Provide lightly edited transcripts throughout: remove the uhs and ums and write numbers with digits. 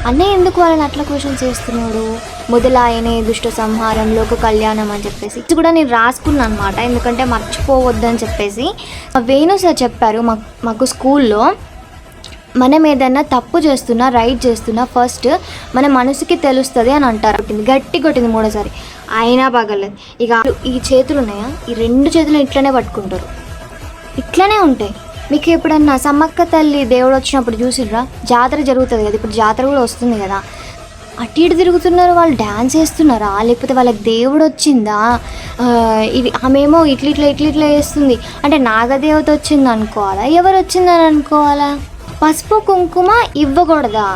అన్నయ్య ఎందుకు వాళ్ళని అట్లా క్వశ్చన్ చేస్తున్నాడు? మొదలాయనే దుష్ట సంహారం లోక కళ్యాణం అని చెప్పేసి ఇది కూడా నేను రాసుకున్నాను అనమాట, ఎందుకంటే మర్చిపోవద్దని చెప్పేసి. వేణు సార్ చెప్పారు మాకు స్కూల్లో, మనం ఏదన్నా తప్పు చేస్తున్నా రైట్ చేస్తున్నా ఫస్ట్ మన మనసుకి తెలుస్తుంది అని అంటారు. గట్టి కొట్టింది మూడోసారి, అయినా బాగలేదు. ఇక ఈ చేతులు ఉన్నాయా, ఈ రెండు చేతులు ఇట్లనే పట్టుకుంటారు, ఇట్లనే ఉంటాయి. మీకు ఎప్పుడన్నా సమ్మక్క తల్లి దేవుడు వచ్చినప్పుడు చూసిర్రా? జాతర జరుగుతుంది కదా, ఇప్పుడు జాతర కూడా వస్తుంది కదా, అటు ఇటు తిరుగుతున్నారు వాళ్ళు, డ్యాన్స్ వేస్తున్నారా లేకపోతే వాళ్ళకి దేవుడు వచ్చిందా? ఇది ఆమెమో ఇట్లా వేస్తుంది అంటే నాగదేవత వచ్చింది అనుకోవాలా, ఎవరు వచ్చిందని అనుకోవాలా? పసుపు కుంకుమ ఇవ్వకూడదా?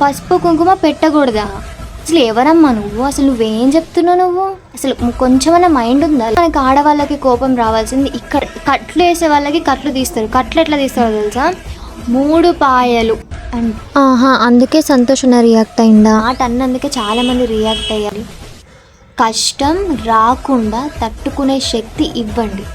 పసుపు కుంకుమ పెట్టకూడదా? అసలు ఎవరమ్మా నువ్వు? అసలు నువ్వేం చెప్తున్నావు నువ్వు? అసలు కొంచెమైనా మైండ్ ఉందా? మనకి ఆడవాళ్ళకి కోపం రావాల్సింది ఇక్కడ. కట్లు వేసే వాళ్ళకి కట్లు తీస్తారు. కట్లు ఎట్లా తీస్తారో తెలుసా? 3 పాయలు. అందుకే సంతోషణ రియాక్ట్ అయిందా అన్నందుకే చాలామంది రియాక్ట్ అయ్యారు. కష్టం రాకుండా తట్టుకునే శక్తి ఇవ్వండి.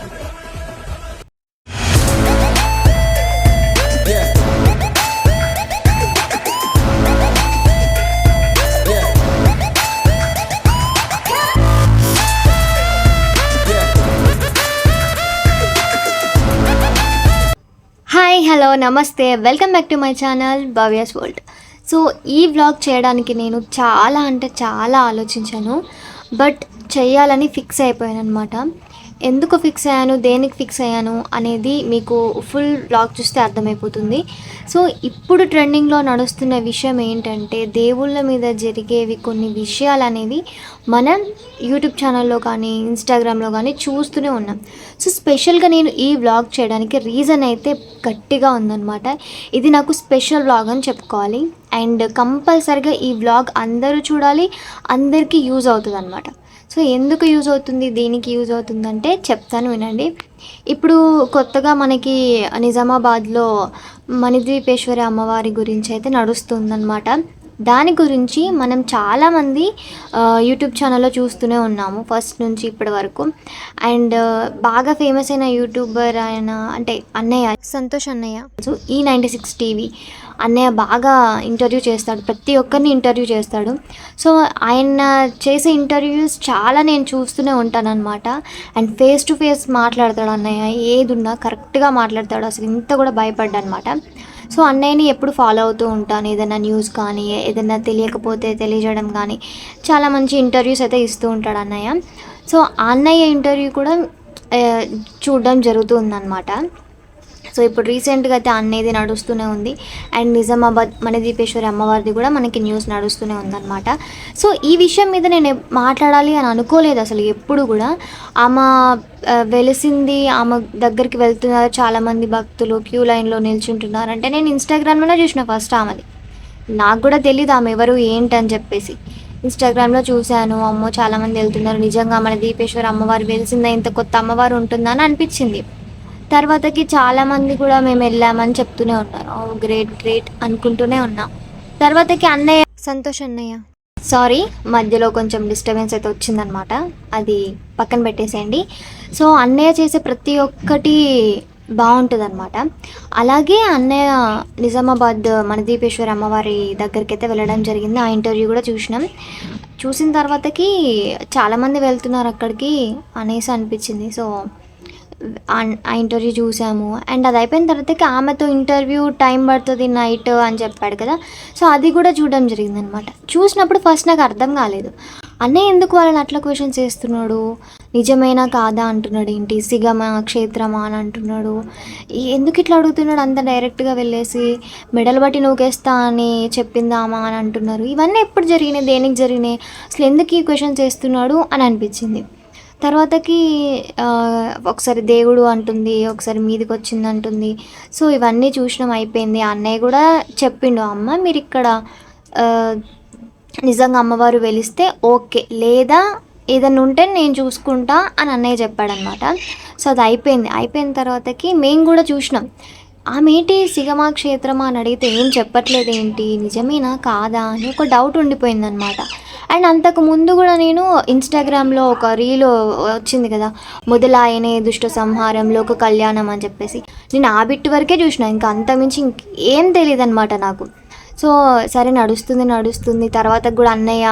హాయ్, హలో, నమస్తే, welcome back to my channel Bhavya's world. So ఈ వ్లాగ్ చేయడానికి నేను చాలా ఆలోచించాను, బట్ చేయాలని ఫిక్స్ అయిపోయాను అనమాట. ఎందుకు ఫిక్స్ అయ్యాను, దేనికి ఫిక్స్ అయ్యాను అనేది మీకు ఫుల్ వ్లాగ్ చూస్తే అర్థమైపోతుంది. సో ఇప్పుడు ట్రెండింగ్లో నడుస్తున్న విషయం ఏంటంటే, దేవుళ్ళ మీద జరిగేవి కొన్ని విషయాలు అనేవి మనం యూట్యూబ్ ఛానల్లో కానీ ఇన్స్టాగ్రామ్లో కానీ చూస్తూనే ఉన్నాం. సో స్పెషల్గా నేను ఈ వ్లాగ్ చేయడానికి రీజన్ అయితే గట్టిగా ఉందన్నమాట. ఇది నాకు స్పెషల్ వ్లాగ్ అని చెప్పుకోవాలి. అండ్ కంపల్సరిగా ఈ వ్లాగ్ అందరూ చూడాలి, అందరికీ యూజ్ అవుతుంది అనమాట. సో ఎందుకు యూజ్ అవుతుంది, దేనికి యూజ్ అవుతుందంటే చెప్తాను, వినండి. ఇప్పుడు కొత్తగా మనకి నిజామాబాద్లో మణిద్వీపేశ్వరి అమ్మవారి గురించి అయితే నడుస్తుందన్నమాట. దాని గురించి మనం చాలామంది యూట్యూబ్ ఛానల్లో చూస్తూనే ఉన్నాము ఫస్ట్ నుంచి ఇప్పటి వరకు. అండ్ బాగా ఫేమస్ అయిన యూట్యూబర్ ఆయన అంటే అన్నయ్య, సంతోష్ అన్నయ్య. సో E96 టీవీ అన్నయ్య బాగా ఇంటర్వ్యూ చేస్తాడు, ప్రతి ఒక్కరిని ఇంటర్వ్యూ చేస్తాడు. సో ఆయన చేసే ఇంటర్వ్యూస్ చాలా నేను చూస్తూనే ఉంటాను అనమాట. అండ్ ఫేస్ టు ఫేస్ మాట్లాడతాడు అన్నయ్య, ఏది ఉన్నా కరెక్ట్గా మాట్లాడతాడు, అసలు ఇంత కూడా భయపడ్డా అనమాట. సో అన్నయ్యని ఎప్పుడు ఫాలో అవుతూ ఉంటాను, ఏదైనా న్యూస్ కానీ ఏదైనా తెలియకపోతే తెలియజేయడం కానీ చాలా మంచి ఇంటర్వ్యూస్ అయితే ఇస్తూ ఉంటాడు అన్నయ్య. సో అన్నయ్య ఇంటర్వ్యూ కూడా చూడడం జరుగుతుందన్నమాట. సో ఇప్పుడు రీసెంట్గా అయితే అన్నయ్యది నడుస్తూనే ఉంది. అండ్ నిజామాబాద్ మణిద్వీపేశ్వరి అమ్మవారిది కూడా మనకి న్యూస్ నడుస్తూనే ఉందన్నమాట. సో ఈ విషయం మీద నేను మాట్లాడాలి అని అనుకోలేదు అసలు ఎప్పుడు కూడా. ఆమె వెలిసింది, ఆమె దగ్గరికి వెళ్తున్నారు చాలామంది భక్తులు, క్యూ లైన్లో నిల్చుంటున్నారు అంటే నేను ఇన్స్టాగ్రామ్లోనే చూసిన ఫస్ట్ ఆమెది. నాకు కూడా తెలియదు ఆమె ఎవరు ఏంటని చెప్పేసి. ఇన్స్టాగ్రామ్లో చూశాను, అమ్మో చాలామంది వెళ్తున్నారు, నిజంగా మణిద్వీపేశ్వరి అమ్మవారు వెలిసిందా, ఇంత కొత్త అమ్మవారు ఉంటుందా అని అనిపించింది. తర్వాతకి చాలామంది కూడా మేము వెళ్ళామని చెప్తూనే ఉన్నారు, గ్రేట్ అనుకుంటూనే ఉన్నాం. తర్వాతకి అన్నయ్య, సంతోష్ అన్నయ్య, సారీ మధ్యలో కొంచెం డిస్టర్బెన్స్ అయితే వచ్చిందనమాట, అది పక్కన పెట్టేసేయండి. సో అన్నయ్య చేసే ప్రతి ఒక్కటి బాగుంటుంది అనమాట. అలాగే అన్నయ్య నిజామాబాద్ మణిద్వీపేశ్వరి అమ్మవారి దగ్గరికి అయితే వెళ్ళడం జరిగింది. ఆ ఇంటర్వ్యూ కూడా చూసిన తర్వాతకి చాలామంది వెళ్తున్నారు అక్కడికి అనేసి అనిపించింది. సో ఆ ఇంటర్వ్యూ చూసాము. అండ్ అది అయిపోయిన తర్వాతకి ఆమెతో ఇంటర్వ్యూ టైం పడుతుంది నైట్ అని చెప్పాడు కదా, సో అది కూడా చూడడం జరిగిందనమాట. చూసినప్పుడు ఫస్ట్ నాకు అర్థం కాలేదు, అన్నయ్య ఎందుకు వాళ్ళని అట్లా క్వశ్చన్స్ చేస్తున్నాడు, నిజమేనా కాదా అంటున్నాడు, ఏంటి సిగమ క్షేత్రమా అని అంటున్నాడు, ఎందుకు ఇట్లా అడుగుతున్నాడు అంత డైరెక్ట్గా వెళ్ళేసి, మెడలు బట్టి నూకేస్తా అని చెప్పిందామా అని అంటున్నారు. ఇవన్నీ ఎప్పుడు జరిగినాయి, దేనికి జరిగినాయి, అసలు ఎందుకు ఈ క్వశ్చన్స్ చేస్తున్నాడు అని అనిపించింది. తర్వాతకి ఒకసారి దేవుడు అంటుంది, ఒకసారి మీదికి వచ్చింది అంటుంది. సో ఇవన్నీ చూసినాం, అయిపోయింది. అన్నయ్య కూడా చెప్పిండు, అమ్మ మీరు ఇక్కడ నిజంగా అమ్మవారు వెలిస్తే ఓకే, లేదా ఏదైనా ఉంటే నేను చూసుకుంటా అని అన్నయ్య చెప్పాడనమాట. సో అది అయిపోయిన తర్వాతకి మేము కూడా చూసినాం. ఆమెటి సిగమా క్షేత్రమా అని అడిగితే ఏం చెప్పట్లేదు, ఏంటి నిజమేనా కాదా అని ఒక డౌట్ ఉండిపోయిందనమాట. అండ్ అంతకు ముందు కూడా నేను ఇన్స్టాగ్రామ్లో ఒక రీల్ వచ్చింది కదా, మొదలాయనే దుష్ట సంహారం లోక కళ్యాణం అని చెప్పేసి, నేను ఆ బిట్ వరకే చూసిన, ఇంకా అంతమించి ఇంకేం తెలియదు అనమాట నాకు. సో సరే నడుస్తుంది. తర్వాత కూడా అన్నయ్య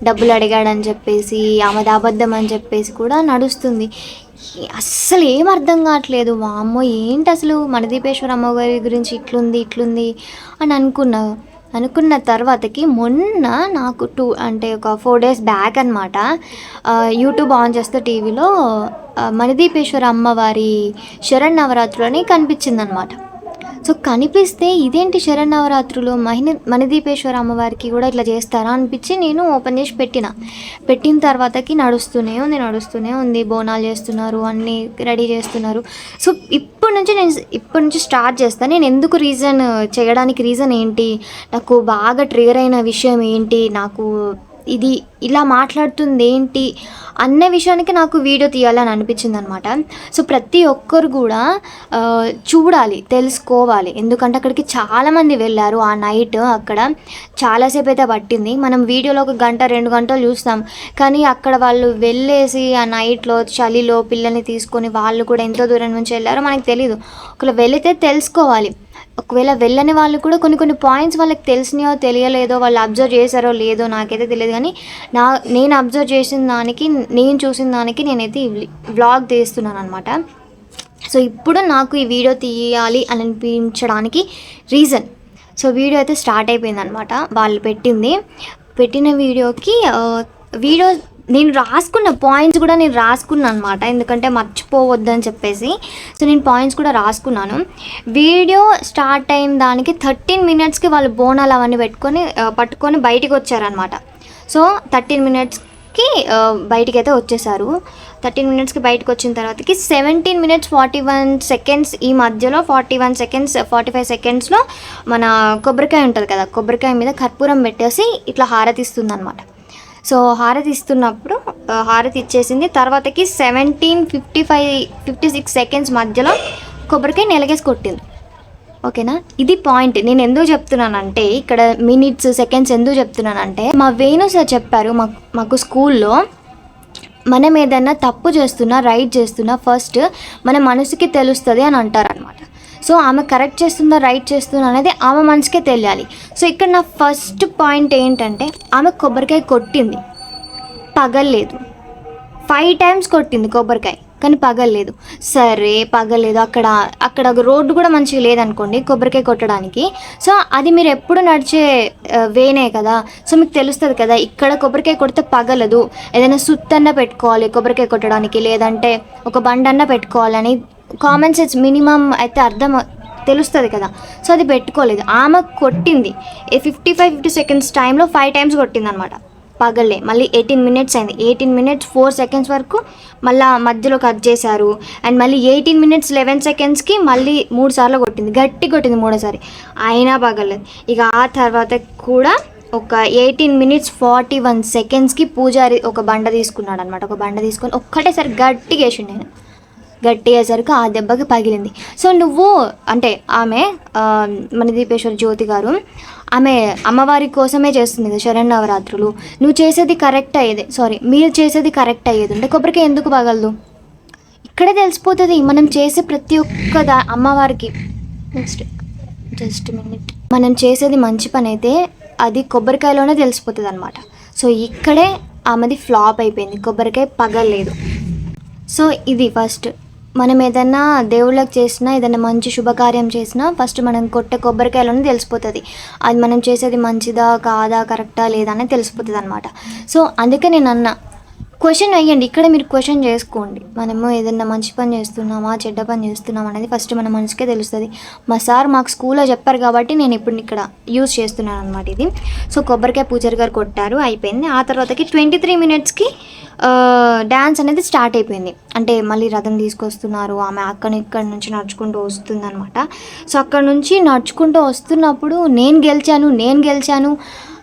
డబ్బులు అడిగాడని చెప్పేసి ఆమెది అబద్ధం అని చెప్పేసి కూడా నడుస్తుంది. అస్సలు ఏం అర్థం కావట్లేదు. వామ్మో ఏంటి అసలు మణిదీపేశ్వర అమ్మవారి గురించి ఇట్లుంది అని అనుకున్న తర్వాతకి మొన్న నాకు ఒక 4 days బ్యాక్ అనమాట యూట్యూబ్ ఆన్ చేస్తే టీవీలో మణిదీపేశ్వర అమ్మవారి శరన్నవరాత్రులు అని కనిపించిందనమాట. సో కనిపిస్తే ఇదేంటి శరన్నవరాత్రులు మణిదీపేశ్వర అమ్మవారికి కూడా ఇట్లా చేస్తారా అనిపించి నేను ఓపెన్ చేసి పెట్టిన తర్వాతకి నడుస్తూనే ఉంది. బోనాలు చేస్తున్నారు, అన్నీ రెడీ చేస్తున్నారు. సో ఇప్పటి నుంచి స్టార్ట్ చేస్తాను. నేను ఎందుకు చేయడానికి రీజన్ ఏంటి, నాకు బాగా ట్రిగర్ అయిన విషయం ఏంటి, నాకు ఇది ఇలా మాట్లాడుతుంది ఏంటి అన్న విషయానికి నాకు వీడియో తీయాలని అనిపించింది అనమాట. సో ప్రతి ఒక్కరు కూడా చూడాలి, తెలుసుకోవాలి. ఎందుకంటే అక్కడికి చాలామంది వెళ్ళారు ఆ నైట్. అక్కడ చాలాసేపు అయితే పట్టింది. మనం వీడియోలో 1 గంట 2 గంటలు చూస్తాం, కానీ అక్కడ వాళ్ళు వెళ్ళేసి ఆ నైట్లో చలిలో పిల్లల్ని తీసుకొని వాళ్ళు కూడా ఎంతో దూరం నుంచి వెళ్ళారో మనకు తెలియదు. ఒకవేళ వెళితే తెలుసుకోవాలి. ఒకవేళ వెళ్ళని వాళ్ళు కూడా కొన్ని పాయింట్స్ వాళ్ళకి తెలిసినాయో తెలియలేదో, వాళ్ళు అబ్జర్వ్ చేశారో లేదో నాకైతే తెలియదు, కానీ నేను అబ్జర్వ్ చేసిన దానికి, నేను చూసిన దానికి నేనైతే వ్లాగ్ తీస్తున్నాను అనమాట. సో ఇప్పుడు నాకు ఈ వీడియో తీయాలి అని అనిపించడానికి రీజన్, సో వీడియో అయితే స్టార్ట్ అయిపోయింది అనమాట. వాళ్ళు పెట్టిన వీడియోకి నేను రాసుకున్న పాయింట్స్ కూడా రాసుకున్నాను అనమాట, ఎందుకంటే మర్చిపోవద్దని చెప్పేసి. సో నేను పాయింట్స్ కూడా రాసుకున్నాను. వీడియో స్టార్ట్ అయిన దానికి 13 minutesకి వాళ్ళు బోనాలు అవన్నీ పట్టుకొని బయటికి వచ్చారనమాట. సో 13 minutesకి బయటికి అయితే వచ్చేసారు. 13 minutesకి బయటకు వచ్చిన తర్వాతకి 17 minutes 41 seconds, ఈ మధ్యలో 41 seconds 45 secondsలో మన కొబ్బరికాయ ఉంటుంది కదా, కొబ్బరికాయ మీద కర్పూరం పెట్టేసి ఇట్లా హారతి ఇస్తుంది అనమాట. సో హారతి ఇస్తున్నప్పుడు హారతి ఇచ్చేసింది. తర్వాతకి 17:56 seconds మధ్యలో కొబ్బరికాయ నెలగేసి కొట్టింది. ఓకేనా, ఇది పాయింట్. నేను ఎందుకు చెప్తున్నానంటే, ఇక్కడ మినిట్స్ సెకండ్స్ ఎందుకు చెప్తున్నానంటే, మా వేణు సార్ చెప్పారు మాకు స్కూల్లో, మనం ఏదైనా తప్పు చేస్తున్నా రైట్ చేస్తున్నా ఫస్ట్ మన మనసుకి తెలుస్తుంది అని అంటారనమాట. సో ఆమె కరెక్ట్ చేస్తుందా రైట్ చేస్తుందా అనేది ఆమె మనసుకే తెలియాలి. సో ఇక్కడ నా ఫస్ట్ పాయింట్ ఏంటంటే, ఆమె కొబ్బరికాయ కొట్టింది, పగల్లేదు. 5 times కొట్టింది కొబ్బరికాయ, కానీ పగల్లేదు. సరే పగలేదు, అక్కడ రోడ్డు కూడా మంచిగా లేదనుకోండి కొబ్బరికాయ కొట్టడానికి. సో అది మీరు ఎప్పుడు నడిచే వేనే కదా, సో మీకు తెలుస్తుంది కదా, ఇక్కడ కొబ్బరికాయ కొడితే పగలదు, ఏదైనా సుత్తన్న పెట్టుకోవాలి కొబ్బరికాయ కొట్టడానికి, లేదంటే ఒక బండన్న పెట్టుకోవాలని కామన్ సెన్స్ మినిమం అయితే తెలుస్తుంది కదా. సో అది పెట్టుకోలేదు. ఆమె కొట్టింది 55 seconds టైంలో 5 times కొట్టింది అనమాట, పగలే. మళ్ళీ 18 minutes అయింది. 18 minutes 4 seconds వరకు మళ్ళీ మధ్యలో కట్ చేశారు. అండ్ మళ్ళీ 18 minutes 11 secondsకి మళ్ళీ 3 సార్లు కొట్టింది, గట్టి కొట్టింది 3వ సారి, అయినా పగలేదు. ఇక ఆ తర్వాత కూడా ఒక 18 minutes 41 secondsకి పూజారి ఒక బండ తీసుకున్నాడు అనమాట. ఒక బండ తీసుకొని ఒక్కటేసారి గట్టిగా వేసిండు. నేను గట్టి అయ్యేసరికి ఆ దెబ్బకి పగిలింది. సో ఆమె మణిదీపేశ్వర జ్యోతి గారు, ఆమె అమ్మవారి కోసమే చేస్తుంది కదా శరన్నవరాత్రులు. మీరు చేసేది కరెక్ట్ అయ్యేది ఉంటే కొబ్బరికాయ ఎందుకు పగలదు? ఇక్కడే తెలిసిపోతుంది మనం చేసే ప్రతి ఒక్క అమ్మవారికి. జస్ట్ మినిట్, మనం చేసేది మంచి పని అయితే అది కొబ్బరికాయలోనే తెలిసిపోతుంది అనమాట. సో ఇక్కడే ఆమెది ఫ్లాప్ అయిపోయింది, కొబ్బరికాయ పగలలేదు. సో ఇది ఫస్ట్, మనం ఏదైనా దేవుళ్ళకి చేసినా, ఏదైనా మంచి శుభకార్యం చేసినా ఫస్ట్ మనం కొట్టే కొబ్బరికాయలోనే తెలిసిపోతుంది అది మనం చేసేది మంచిదా కాదా, కరెక్టా లేదా అనేది తెలిసిపోతుంది అనమాట. సో అందుకే నేను క్వశ్చన్ వేయండి, ఇక్కడ మీరు క్వశ్చన్ చేసుకోండి. మనము ఏదైనా మంచి పని చేస్తున్నామా చెడ్డ పని చేస్తున్నామా అనేది ఫస్ట్ మన మనసుకే తెలుస్తుంది. మా సార్ మాకు స్కూల్లో చెప్పారు కాబట్టి నేను ఇప్పుడు ఇక్కడ యూజ్ చేస్తున్నాను అనమాట ఇది. సో కొబ్బరికాయ పూజారి గారు కొట్టారు, అయిపోయింది. ఆ తర్వాతకి 23 minutesకి డ్యాన్స్ అనేది స్టార్ట్ అయిపోయింది. అంటే మళ్ళీ రథం తీసుకొస్తున్నారు, ఆమె ఇక్కడ నుంచి నడుచుకుంటూ వస్తుందన్నమాట. సో అక్కడ నుంచి నడుచుకుంటూ వస్తున్నప్పుడు నేను గెలిచాను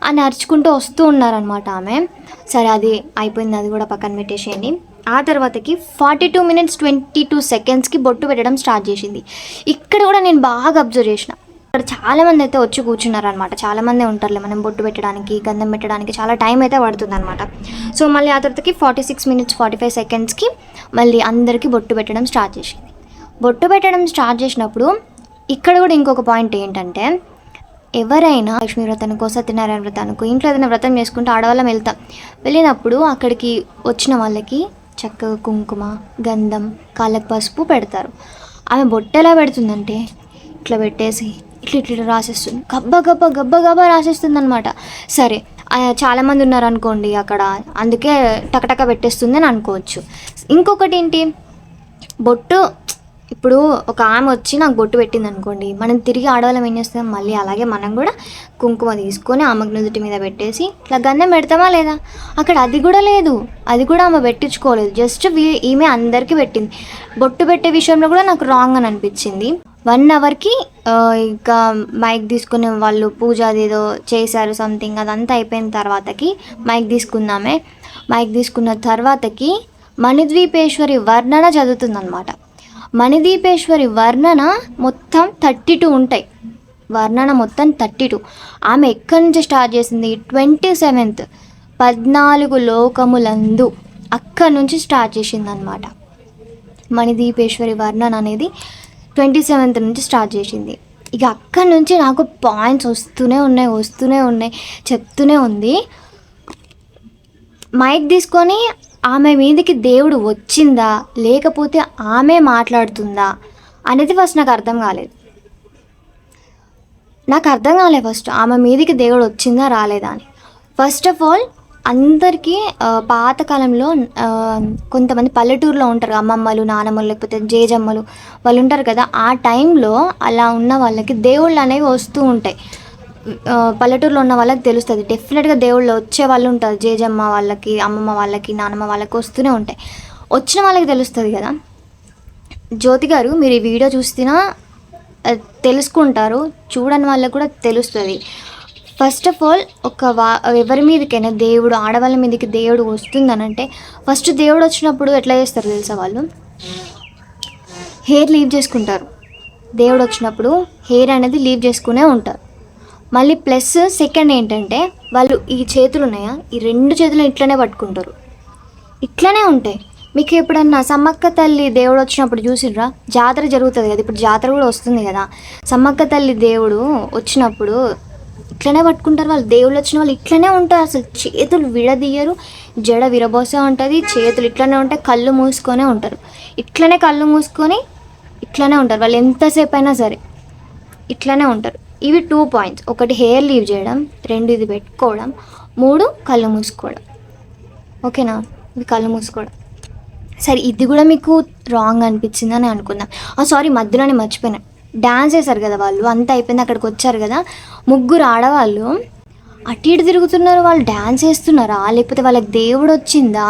అని అరుచుకుంటూ వస్తూ ఉన్నారనమాట ఆమె. సరే అది అయిపోయింది, అది కూడా పక్కన పెట్టేసేయండి. ఆ తర్వాతకి 42 minutes 22 secondsకి బొట్టు పెట్టడం స్టార్ట్ చేసింది. ఇక్కడ కూడా నేను బాగా అబ్జర్వ్ చేసిన, ఇక్కడ చాలామంది అయితే వచ్చి కూర్చున్నారనమాట. చాలామంది ఉంటారులే, మనం బొట్టు పెట్టడానికి గంధం పెట్టడానికి చాలా టైం అయితే పడుతుంది అనమాట. సో మళ్ళీ ఆ తర్వాతకి 46 minutes 45 secondsకి మళ్ళీ అందరికీ బొట్టు పెట్టడం స్టార్ట్ చేసింది. బొట్టు పెట్టడం స్టార్ట్ చేసినప్పుడు ఇక్కడ కూడా ఇంకొక పాయింట్ ఏంటంటే, ఎవరైనా లక్ష్మీ వ్రతానికో సత్యనారాయణ వ్రతానికో ఇంట్లో ఏదైనా వ్రతం చేసుకుంటే ఆడవాళ్ళం వెళ్ళినప్పుడు అక్కడికి వచ్చిన వాళ్ళకి చక్కగా కుంకుమ, గంధం, కాళ్ళకు పసుపు పెడతారు. ఆమె బొట్టు ఎలా పెడుతుందంటే ఇట్లా పెట్టేసి ఇట్లా రాసేస్తుంది, గబ్బా రాసేస్తుంది అనమాట. సరే, చాలామంది ఉన్నారనుకోండి అక్కడ, అందుకే టకటక పెట్టేస్తుంది అని అనుకోవచ్చు. ఇంకొకటి ఏంటి, బొట్టు ఇప్పుడు ఒక ఆమె వచ్చి నాకు బొట్టు పెట్టింది అనుకోండి, మనం తిరిగి ఆడవాళ్ళం ఏం చేస్తాం, మళ్ళీ అలాగే మనం కూడా కుంకుమ తీసుకొని ఆమెకు నుదుటి మీద పెట్టేసి ఇట్లా గంధం పెడతామా లేదా? అక్కడ అది కూడా లేదు, అది కూడా ఆమె పెట్టించుకోలేదు. జస్ట్ ఈమె అందరికీ పెట్టింది. బొట్టు పెట్టే విషయంలో కూడా నాకు రాంగ్ అని అనిపించింది. 1 అవర్కి ఇంకా మైక్ తీసుకునే వాళ్ళు పూజ అదేదో చేశారు సంథింగ్, అదంతా అయిపోయిన తర్వాతకి మైక్ తీసుకుందామే. మైక్ తీసుకున్న తర్వాతకి మణిద్వీపేశ్వరి వర్ణన చదువుతుందన్నమాట. మణిద్వీపేశ్వరి వర్ణన మొత్తం 32 ఉంటాయి. వర్ణన మొత్తం 32. ఆమె ఎక్కడి నుంచి స్టార్ట్ చేసింది? 27th 14 లోకములందు అక్కడి నుంచి స్టార్ట్ చేసిందనమాట. మణిద్వీపేశ్వరి వర్ణన అనేది 27th నుంచి స్టార్ట్ చేసింది. ఇక అక్కడి నుంచి నాకు పాయింట్స్ వస్తూనే ఉన్నాయి, చెప్తూనే ఉంది. మైక్ తీసుకొని ఆమె మీదకి దేవుడు వచ్చిందా లేకపోతే ఆమె మాట్లాడుతుందా అనేది ఫస్ట్ నాకు అర్థం కాలేదు. ఫస్ట్ ఆమె మీదకి దేవుడు వచ్చిందా రాలేదా అని. ఫస్ట్ ఆఫ్ ఆల్ అందరికీ పాతకాలంలో కొంతమంది పల్లెటూరులో ఉంటారు, అమ్మమ్మలు, నానమ్మలు, లేకపోతే జేజమ్మలు వాళ్ళు ఉంటారు కదా. ఆ టైంలో అలా ఉన్న వాళ్ళకి దేవుళ్ళు అనేవి వస్తూ ఉంటాయి. పల్లెటూరులో ఉన్న వాళ్ళకి తెలుస్తుంది, డెఫినెట్గా దేవుళ్ళు వచ్చే వాళ్ళు ఉంటారు. జేజమ్మ వాళ్ళకి, అమ్మమ్మ వాళ్ళకి, నానమ్మ వాళ్ళకి వస్తూనే ఉంటాయి. వచ్చిన వాళ్ళకి తెలుస్తుంది కదా. జ్యోతి గారు, మీరు ఈ వీడియో చూస్తున్నా తెలుసుకుంటారు, చూడని వాళ్ళకి కూడా తెలుస్తుంది. ఫస్ట్ ఆఫ్ ఆల్ ఎవరి మీదకైనా దేవుడు, ఆడవాళ్ళ మీదకి దేవుడు వస్తుందనంటే ఫస్ట్ దేవుడు వచ్చినప్పుడు ఎట్లా చేస్తారు తెలుసా? వాళ్ళు హెయిర్ లీవ్ చేసుకుంటారు. దేవుడు వచ్చినప్పుడు హెయిర్ అనేది లీవ్ చేసుకునే ఉంటారు. మళ్ళీ ప్లస్ సెకండ్ ఏంటంటే, వాళ్ళు ఈ చేతులు ఉన్నాయా, ఈ 2 చేతులు ఇట్లనే పట్టుకుంటారు, ఇట్లనే ఉంటాయి. మీకు ఎప్పుడన్నా సమ్మక్క తల్లి దేవుడు వచ్చినప్పుడు చూసిర్రా? జాతర జరుగుతుంది కదా, ఇప్పుడు జాతర కూడా వస్తుంది కదా. సమ్మక్క తల్లి దేవుడు వచ్చినప్పుడు ఇట్లనే పట్టుకుంటారు వాళ్ళు. దేవుళ్ళు వచ్చిన వాళ్ళు ఇట్లనే ఉంటారు, అసలు చేతులు విడదీయరు, జడ విరబోసే ఉంటుంది, చేతులు ఇట్లనే ఉంటాయి, కళ్ళు మూసుకొనే ఉంటారు, ఇట్లనే కళ్ళు మూసుకొని ఇట్లనే ఉంటారు. వాళ్ళు ఎంతసేపు అయినా సరే ఇట్లనే ఉంటారు. ఇవి 2 పాయింట్స్. ఒకటి హెయిర్ లీవ్ చేయడం, 2 ఇది పెట్టుకోవడం, 3 కళ్ళు మూసుకోవడం. ఓకేనా? ఇది కళ్ళు మూసుకోవడం. సరే, ఇది కూడా మీకు రాంగ్ అనిపించిందని అనుకుందాం. సారీ, మధ్యలోనే మర్చిపోయినా. డ్యాన్స్ చేశారు కదా వాళ్ళు, అంతా అయిపోయింది, అక్కడికి వచ్చారు కదా, 3 ఆడవాళ్ళు అటు ఇటు తిరుగుతున్నారు. వాళ్ళు డ్యాన్స్ చేస్తున్నారా లేకపోతే వాళ్ళకి దేవుడు వచ్చిందా?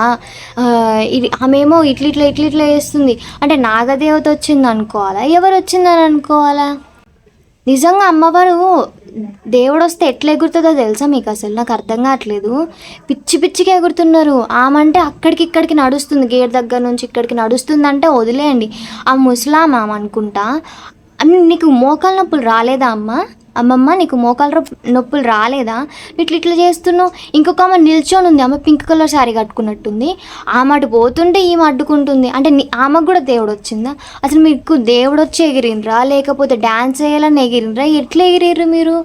ఆమెమో ఇట్లా చేస్తుంది అంటే నాగదేవత వచ్చింది అనుకోవాలా, ఎవరు వచ్చిందని అనుకోవాలా? నిజంగా అమ్మవారు దేవుడు వస్తే ఎట్లా ఎగురుతుందో తెలుసా మీకు? అసలు నాకు అర్థం కావట్లేదు. పిచ్చిగా ఎగురుతున్నారు. ఆమంటే అక్కడికి ఇక్కడికి నడుస్తుంది, గేట్ దగ్గర నుంచి ఇక్కడికి నడుస్తుందంటే వదిలేయండి. ఆ ముసలాం ఆమె అనుకుంటా. నీకు మోకాలు నొప్పులు రాలేదా అమ్మమ్మ? నీకు మోకాలు నొప్పులు రాలేదా? ఇట్లా చేస్తున్నావు. ఇంకొక ఆమె నిల్చొని ఉంది, ఆమె పింక్ కలర్ శారీ కట్టుకున్నట్టుంది. ఆమె అటు పోతుంటే ఈమె అడ్డుకుంటుంది. అంటే ఆమెకు కూడా దేవుడు వచ్చిందా? అసలు మీకు దేవుడు వచ్చి ఎగిరినరా లేకపోతే డ్యాన్స్ వేయాలని ఎగిరినరా? ఎట్లా ఎగిరిర్రు మీరు?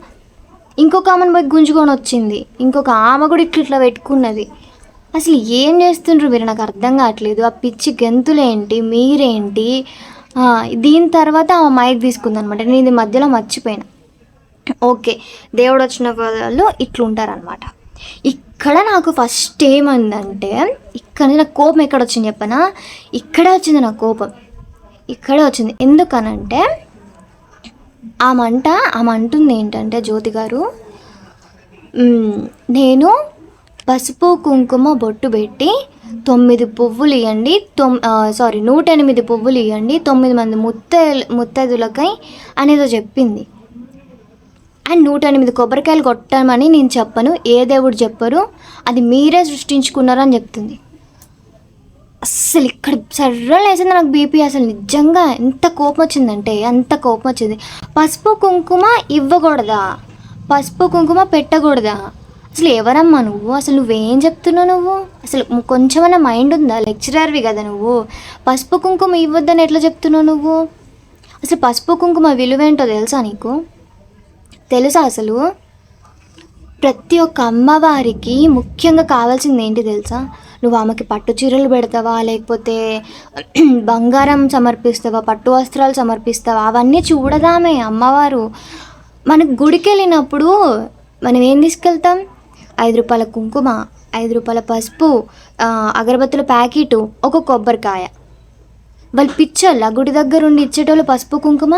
ఇంకొక ఆమెను పోయి గుంజుకొని వచ్చింది, ఇంకొక ఆమె కూడా ఇట్లా పెట్టుకున్నది. అసలు ఏం చేస్తుండ్రు మీరు? నాకు అర్థం కావట్లేదు. ఆ పిచ్చి గెంతులేంటి, మీరేంటి? దీని తర్వాత ఆమె మైక్ తీసుకుందనమాట. నేను ఇది మధ్యలో మర్చిపోయినా. ఓకే, దేవుడు వచ్చిన వాళ్ళు ఇట్లుంటారనమాట. ఇక్కడ నాకు ఫస్ట్ ఏమైందంటే, ఇక్కడ నాకు కోపం ఎక్కడ వచ్చింది చెప్పనా? ఇక్కడే వచ్చింది నాకు కోపం, ఇక్కడే వచ్చింది. ఎందుకనంటే ఆమె అంటుంది ఏంటంటే, జ్యోతి గారు, నేను పసుపు కుంకుమ బొట్టు పెట్టి 9 పువ్వులు ఇవ్వండి, 108 పువ్వులు ఇవ్వండి 9 మంది ముత్తైదులకై అనేదో చెప్పింది. అండ్ 108 కొబ్బరికాయలు కొట్టమని నేను చెప్పను, ఏ దేవుడు చెప్పరు, అది మీరే సృష్టించుకున్నారని చెప్తుంది. అస్సలు ఇక్కడ సర్రలు వేసింది నాకు బీపీ. అసలు నిజంగా ఎంత కోపం వచ్చిందంటే అంత కోపం వచ్చింది. పసుపు కుంకుమ ఇవ్వకూడదా? పసుపు కుంకుమ పెట్టకూడదా? అసలు ఎవరమ్మా నువ్వు? అసలు నువ్వేం చెప్తున్నావు నువ్వు? అసలు కొంచెమైనా మైండ్ ఉందా? లెక్చరర్వి కదా నువ్వు. పసుపు కుంకుమ ఇవ్వద్దని ఎట్లా చెప్తున్నావు నువ్వు? అసలు పసుపు కుంకుమ విలువేంటో తెలుసా నీకు? తెలుసా అసలు? ప్రతి ఒక్క అమ్మవారికి ముఖ్యంగా కావాల్సింది ఏంటి తెలుసా? నువ్వు ఆమెకి పట్టు చీరలు పెడతావా, లేకపోతే బంగారం సమర్పిస్తావా, పట్టు వస్త్రాలు సమర్పిస్తావా, అవన్నీ చూడదామే అమ్మవారు. మనకు గుడికి వెళ్ళినప్పుడు మనం ఏం తీసుకెళ్తాం? 5 రూపాయల కుంకుమ, 5 రూపాయల పసుపు, అగరబత్తుల ప్యాకెటు, ఒక కొబ్బరికాయ. వాళ్ళు పిచ్చోళ్ళ గుడి దగ్గర ఉండి ఇచ్చేటోళ్ళు పసుపు కుంకుమ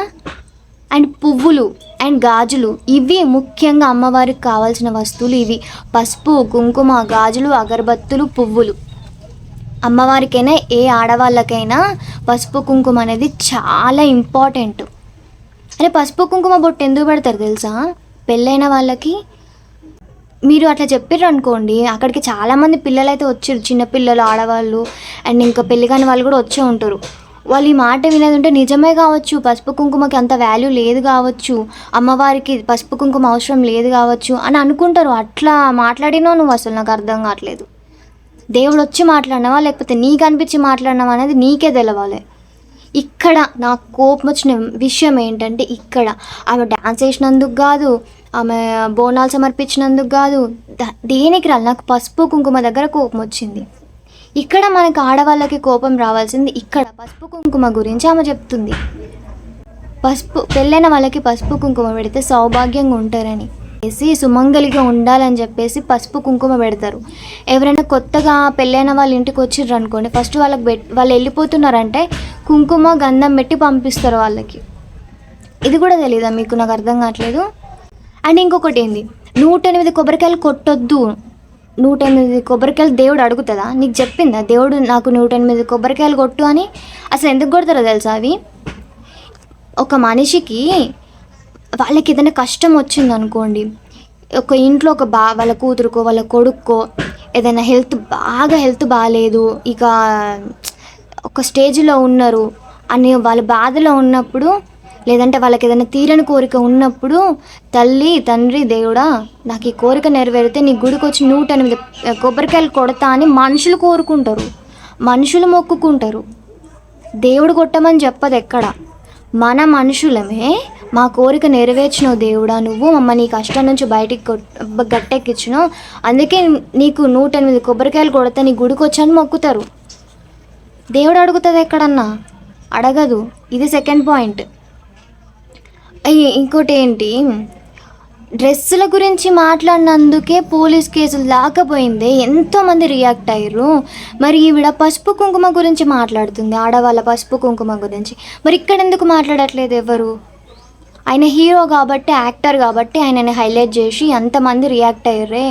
అండ్ పువ్వులు అండ్ గాజులు. ఇవి ముఖ్యంగా అమ్మవారికి కావాల్సిన వస్తువులు ఇవి. పసుపు, కుంకుమ, గాజులు, అగరబత్తులు, పువ్వులు. అమ్మవారికైనా ఏ ఆడవాళ్ళకైనా పసుపు కుంకుమ అనేది చాలా ఇంపార్టెంట్. అరే పసుపు కుంకుమ బొట్టు ఎందుకు పెడతారు తెలుసా? పెళ్ళైన వాళ్ళకి. మీరు అట్లా చెప్పారు అనుకోండి, అక్కడికి చాలామంది పిల్లలు అయితే వచ్చారు, చిన్నపిల్లలు, ఆడవాళ్ళు అండ్ ఇంకా పెళ్ళి కాని వాళ్ళు కూడా వచ్చే ఉంటారు. వాళ్ళు ఈ మాట వినేది ఉంటే నిజమే కావచ్చు, పసుపు కుంకుమకి అంత వాల్యూ లేదు కావచ్చు, అమ్మవారికి పసుపు కుంకుమ అవసరం లేదు కావచ్చు అని అనుకుంటారు. అట్లా మాట్లాడినావు నువ్వు, అసలు నాకు అర్థం కావట్లేదు. దేవుడు వచ్చి మాట్లాడినావా లేకపోతే నీకు అనిపించి మాట్లాడినావా అనేది నీకే తెలవాలి. ఇక్కడ నాకు కోపం వచ్చిన విషయం ఏంటంటే, ఇక్కడ ఆమె డ్యాన్స్ వేసినందుకు కాదు, ఆమె బోనాలు సమర్పించినందుకు కాదు, దేనికి రాలి నాకు పసుపు కుంకుమ దగ్గర కోపం వచ్చింది. ఇక్కడ మనకు ఆడవాళ్ళకి కోపం రావాల్సింది ఇక్కడ పసుపు కుంకుమ గురించి ఆమె చెప్తుంది. పెళ్ళైన వాళ్ళకి పసుపు కుంకుమ పెడితే సౌభాగ్యంగా ఉంటారని వేసి సుమంగలిగా ఉండాలని చెప్పేసి పసుపు కుంకుమ పెడతారు. ఎవరైనా కొత్తగా పెళ్ళైన వాళ్ళ ఇంటికి వచ్చిర్రు అనుకోండి, ఫస్ట్ వాళ్ళు వెళ్ళిపోతున్నారంటే కుంకుమ గంధం పెట్టి పంపిస్తారు వాళ్ళకి. ఇది కూడా తెలీదా మీకు? నాకు అర్థం కావట్లేదు. అండ్ ఇంకొకటి ఏంది, 108 కొబ్బరికాయలు కొట్టొద్దు. 108 కొబ్బరికాయలు దేవుడు అడుగుతుందా? నీకు చెప్పిందా దేవుడు నాకు 108 కొబ్బరికాయలు కొట్టు అని? అసలు ఎందుకు కొడతారో తెలుసా? అవి ఒక మనిషికి వాళ్ళకి ఏదైనా కష్టం వచ్చింది అనుకోండి, ఒక ఇంట్లో వాళ్ళ కూతురుకో వాళ్ళ కొడుక్కో ఏదైనా హెల్త్ బాగాలేదు, ఇక ఒక స్టేజ్లో ఉన్నారు అని వాళ్ళ బాధలో ఉన్నప్పుడు, లేదంటే వాళ్ళకి ఏదైనా తీరని కోరిక ఉన్నప్పుడు, తల్లి తండ్రి దేవుడా నాకు ఈ కోరిక నెరవేరితే నీ గుడికి వచ్చి 108 కొబ్బరికాయలు కొడతా అని మనుషులు కోరుకుంటారు, మనుషులు మొక్కుకుంటారు. దేవుడు కొట్టమని చెప్పదు ఎక్కడ. మన మనుషులమే మా కోరిక నెరవేర్చినావు దేవుడా, నువ్వు మమ్మల్ని ఈ కష్టం నుంచి బయటికి గట్టెక్కించినావు, అందుకే నీకు 108 కొబ్బరికాయలు కొడితే నీ గుడికి వచ్చాను మొక్కుతారు. దేవుడు అడుగుతుంది ఎక్కడన్నా? అడగదు. ఇది సెకండ్ పాయింట్. ఇంకోటి ఏంటి, డ్రెస్సుల గురించి మాట్లాడినందుకే పోలీస్ కేసులు దాకపోయింది, ఎంతోమంది రియాక్ట్ అయ్యారు. మరి ఈవిడ పసుపు కుంకుమ గురించి మాట్లాడుతుంది, ఆడవాళ్ళ పసుపు కుంకుమ గురించి. మరి ఇక్కడ ఎందుకు మాట్లాడట్లేదు ఎవరు? ఆయన హీరో కాబట్టి, యాక్టర్ కాబట్టి ఆయనని హైలైట్ చేసి అంతమంది రియాక్ట్ అయ్యారే.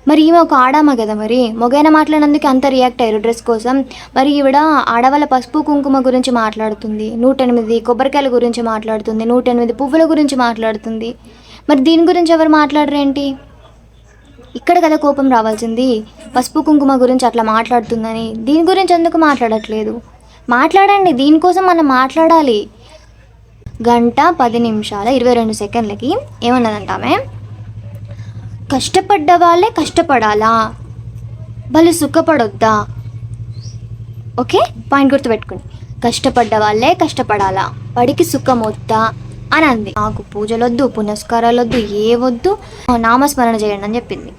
మరి ఈమె ఒక ఆడామ కదా, మరి మొగైన మాట్లాడినందుకు అంత రియాక్ట్ అయ్యారు డ్రెస్ కోసం. మరి ఈవిడ ఆడవాళ్ళ పసుపు కుంకుమ గురించి మాట్లాడుతుంది, 108 కొబ్బరికాయల గురించి మాట్లాడుతుంది, 108 పువ్వుల గురించి మాట్లాడుతుంది. మరి దీని గురించి ఎవరు మాట్లాడరేంటి? ఇక్కడ కదా కోపం రావాల్సింది. పసుపు కుంకుమ గురించి అట్లా మాట్లాడుతుందని దీని గురించి ఎందుకు మాట్లాడట్లేదు? మాట్లాడండి, దీనికోసం మనం మాట్లాడాలి. 1:10:22 ఏమన్నదంటామే, కష్టపడ్డ వాళ్ళే కష్టపడాలా, వాళ్ళు సుఖపడొద్దా? ఓకే, పాయింట్ గుర్తుపెట్టుకోండి. కష్టపడ్డ వాళ్ళే కష్టపడాలా, వాడికి సుఖం వద్దా అని అంది. నాకు పూజలొద్దు, పునస్కారాలు వద్దు, ఏ వద్దు, నామస్మరణ చేయండి అని చెప్పింది.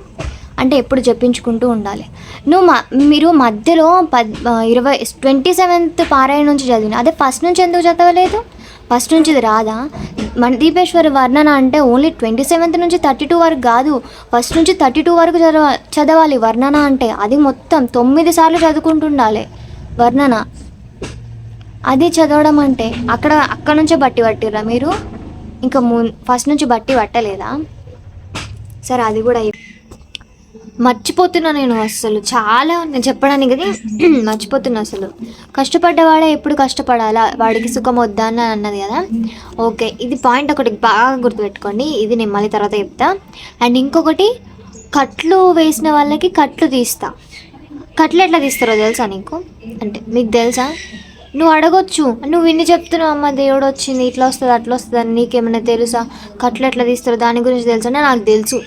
అంటే ఎప్పుడు జపించుకుంటూ ఉండాలి. మీరు మధ్యలో 27th పారాయణ నుంచి చదివిన అదే ఫస్ట్ నుంచి ఎందుకు చదవలేదు? ఫస్ట్ నుంచి ఇది రాదా? మణిదీపేశ్వరి వర్ణన అంటే ఓన్లీ 27th నుంచి 32 వరకు కాదు, ఫస్ట్ నుంచి 32 వరకు చదవాలి వర్ణన అంటే. అది మొత్తం 9 సార్లు చదువుకుంటుండాలి వర్ణన. అది చదవడం అంటే అక్కడ నుంచే బట్టి పట్టిర్రా మీరు? ఇంకా ఫస్ట్ నుంచి బట్టి పట్టలేదా? సరే, అది కూడా మర్చిపోతున్నా నేను. అసలు చాలా నేను చెప్పడానికి అది మర్చిపోతున్నా అసలు. కష్టపడ్డవాడే ఎప్పుడు కష్టపడాలా, వాడికి సుఖం వద్దా అని అన్నది కదా. ఓకే, ఇది పాయింట్ ఒకటి బాగా గుర్తుపెట్టుకోండి. ఇది నేను మళ్ళీ తర్వాత చెప్తా. అండ్ ఇంకొకటి, కట్లు వేసిన వాళ్ళకి కట్లు తీస్తా. కట్లు ఎట్లా తీస్తారో తెలుసా నీకు? అంటే మీకు తెలుసా? నువ్వు అడగొచ్చు, నువ్వు ఇన్ని చెప్తున్నావు అమ్మ దేవుడు వచ్చింది ఇట్లా వస్తుంది అట్లా వస్తుంది అని, నీకేమైనా తెలుసా? కట్లు ఎట్లా తీస్తారో దాని గురించి తెలుసా? నాకు తెలుసు.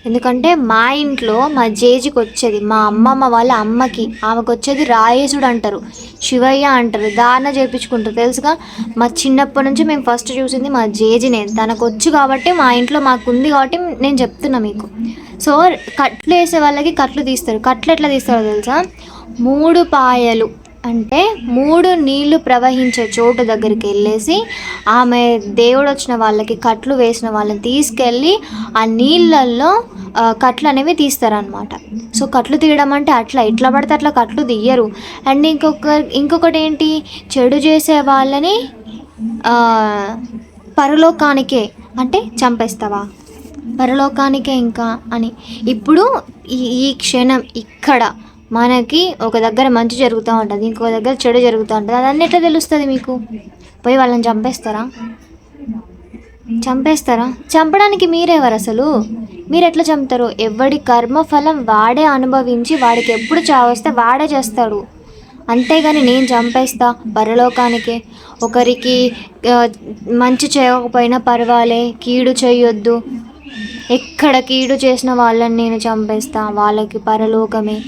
ఎందుకంటే మా ఇంట్లో మా జేజికి వచ్చేది, మా అమ్మమ్మ వాళ్ళ అమ్మకి ఆమెకు వచ్చేది రాయేశుడు అంటారు, శివయ్య అంటారు, దాన చేయించుకుంటారు తెలుసుగా. మా చిన్నప్పటి నుంచి మేము ఫస్ట్ చూసింది మా జేజినే, తనకు వచ్చు కాబట్టి మా ఇంట్లో మాకు ఉంది కాబట్టి నేను చెప్తున్నా మీకు. సో కట్లు వేసే వాళ్ళకి కట్లు తీస్తారు. కట్లు ఎట్లా తీస్తారో తెలుసా? 3 పాయలు అంటే 3 నీళ్లు ప్రవహించే చోటు దగ్గరికి వెళ్ళేసి ఆమె దేవుడు వచ్చిన వాళ్ళకి కట్లు వేసిన వాళ్ళని తీసుకెళ్ళి ఆ నీళ్ళల్లో కట్లు అనేవి తీస్తారనమాట. సో కట్లు తీయడం అంటే అట్లా ఇట్లా పడితే అట్లా కట్లు తీయరు. అండ్ ఇంకొకటి ఏంటి, చెడు చేసే వాళ్ళని పరలోకానికే అంటే చంపేస్తావా, పరలోకానికే ఇంకా అని. ఇప్పుడు ఈ క్షణం ఇక్కడ మనకి ఒక దగ్గర మంచి జరుగుతూ ఉంటుంది, ఇంకో దగ్గర చెడు జరుగుతూ ఉంటుంది. అదన్నీ ఎట్లా తెలుస్తుంది మీకు? పోయి వాళ్ళని చంపేస్తారా? చంపడానికి మీరెవరు అసలు? మీరు ఎట్లా చంపుతారు? ఎవడి కర్మఫలం వాడే అనుభవించి వాడికి ఎప్పుడు చావస్తే వాడే చేస్తాడు. అంతేగాని నేను చంపేస్తా పరలోకానికే, ఒకరికి మంచి చేయకపోయినా పర్వాలే, కీడు చేయొద్దు, ఎక్కడ కీడు చేసిన వాళ్ళని నేను చంపేస్తా, వాళ్ళకి పరలోకమే.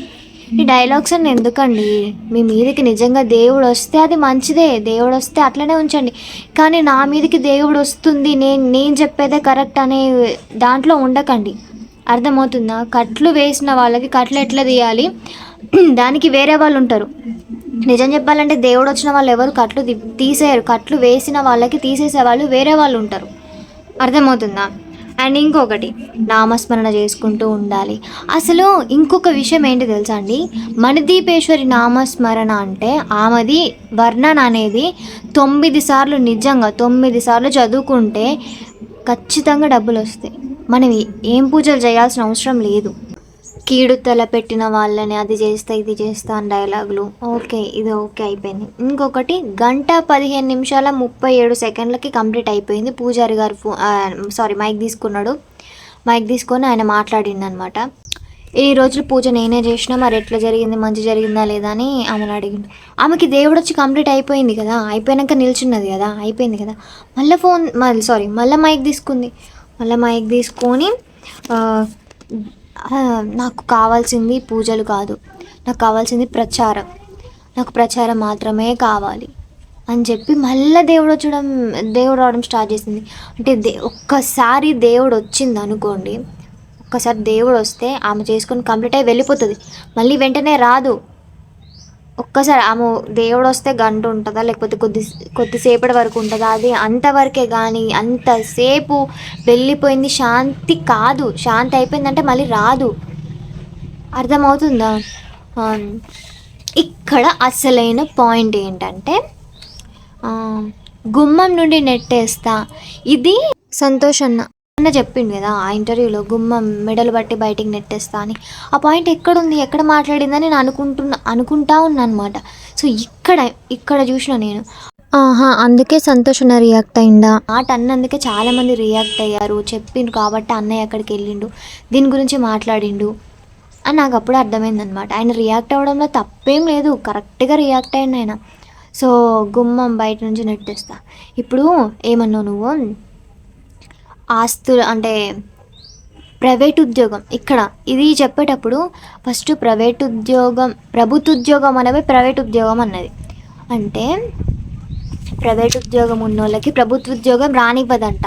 ఈ డైలాగ్స్ అన్నీ ఎందుకండి? మీ మీదకి నిజంగా దేవుడు వస్తే అది మంచిదే, దేవుడు వస్తే అట్లనే ఉంచండి. కానీ నా మీదకి దేవుడు వస్తుంది, నేను చెప్పేదే కరెక్ట్ అనే దాంట్లో ఉండకండి. అర్థమవుతుందా? కట్లు వేసిన వాళ్ళకి కట్లు ఎట్లా తీయాలి, దానికి వేరే వాళ్ళు ఉంటారు. నిజం చెప్పాలంటే దేవుడు వచ్చిన వాళ్ళు ఎవరు కట్లు తీసేయరు. కట్లు వేసిన వాళ్ళకి తీసేసే వాళ్ళు వేరే వాళ్ళు ఉంటారు. అర్థమవుతుందా? అండ్ ఇంకొకటి, నామస్మరణ చేసుకుంటూ ఉండాలి. అసలు ఇంకొక విషయం ఏంటి తెలుసా అండి? మణిదీపేశ్వరి నామస్మరణ అంటే ఆమెది వర్ణన అనేది 9 సార్లు, నిజంగా 9 సార్లు చదువుకుంటే ఖచ్చితంగా డబ్బులు వస్తాయి. మనం ఏం పూజలు చేయాల్సిన అవసరం లేదు. కీడు తలపెట్టిన వాళ్ళని అది చేస్తా ఇది చేస్తా అని డైలాగులు, ఓకే ఇది ఓకే అయిపోయింది. ఇంకొకటి 1:15:37 కంప్లీట్ అయిపోయింది. పూజారి గారు మైక్ తీసుకున్నాడు. మైక్ తీసుకొని ఆయన మాట్లాడిందనమాట. ఈ రోజులు పూజ నేనే చేసిన, మరి ఎట్లా జరిగింది, మంచి జరిగిందా లేదా అని ఆమెను అడిగిండు. ఆమెకి దేవుడు వచ్చి కంప్లీట్ అయిపోయింది కదా, అయిపోయాక నిల్చున్నది కదా, అయిపోయింది కదా. మళ్ళీ మైక్ తీసుకుంది. మళ్ళీ మైక్ తీసుకొని నాకు కావాల్సింది పూజలు కాదు, నాకు కావాల్సింది ప్రచారం, నాకు ప్రచారం మాత్రమే కావాలి అని చెప్పి మళ్ళీ దేవుడు రావడం స్టార్ట్ చేసింది. అంటే ఒక్కసారి దేవుడు వచ్చింది అనుకోండి, ఒక్కసారి దేవుడు వస్తే ఆమె చేసుకొని కంప్లీట్ అయ్యి వెళ్ళిపోతుంది, మళ్ళీ వెంటనే రాదు. ఒక్కసారి ఆమె దేవుడు వస్తే గంట ఉంటుందా, లేకపోతే కొద్దిసేపటి వరకు ఉంటుందా, అది అంతవరకే. కానీ అంతసేపు వెళ్ళిపోయింది శాంతి కాదు. శాంతి అయిపోయిందంటే మళ్ళీ రాదు. అర్థమవుతుందా? ఇక్కడ అసలైన పాయింట్ ఏంటంటే గుమ్మం నుండి నెట్టేస్తా, ఇది సంతోష్ అన్న చెప్పిండు కదా ఆ ఇంటర్వ్యూలో, గుమ్మం మెడలు బట్టి బయటికి నెట్టేస్తా అని. ఆ పాయింట్ ఎక్కడుంది, ఎక్కడ మాట్లాడిందని నేను అనుకుంటా ఉన్నా అనమాట. సో ఇక్కడ చూసిన నేను, అందుకే సంతోష్ అన్న రియాక్ట్ అయిందా, మాట అన్నందుకే చాలామంది రియాక్ట్ అయ్యారు, చెప్పిండు కాబట్టి అన్నయ్య అక్కడికి వెళ్ళిండు, దీని గురించి మాట్లాడిండు అని నాకు అప్పుడు అర్థమైందనమాట. ఆయన రియాక్ట్ అవ్వడంలో తప్పేం లేదు, కరెక్ట్గా రియాక్ట్ అయ్యిండు ఆయన. సో గుమ్మం బయట నుంచి నెట్టేస్తా. ఇప్పుడు ఏమన్నావు నువ్వు, ఆస్తులు అంటే ప్రైవేట్ ఉద్యోగం, ఇక్కడ ఇది చెప్పేటప్పుడు ఫస్ట్ ప్రైవేట్ ఉద్యోగం, ప్రభుత్వ ఉద్యోగం అనేవి ప్రైవేట్ ఉద్యోగం అన్నది. అంటే ప్రైవేట్ ఉద్యోగం ఉన్న వాళ్ళకి ప్రభుత్వ ఉద్యోగం రానివ్వదంట,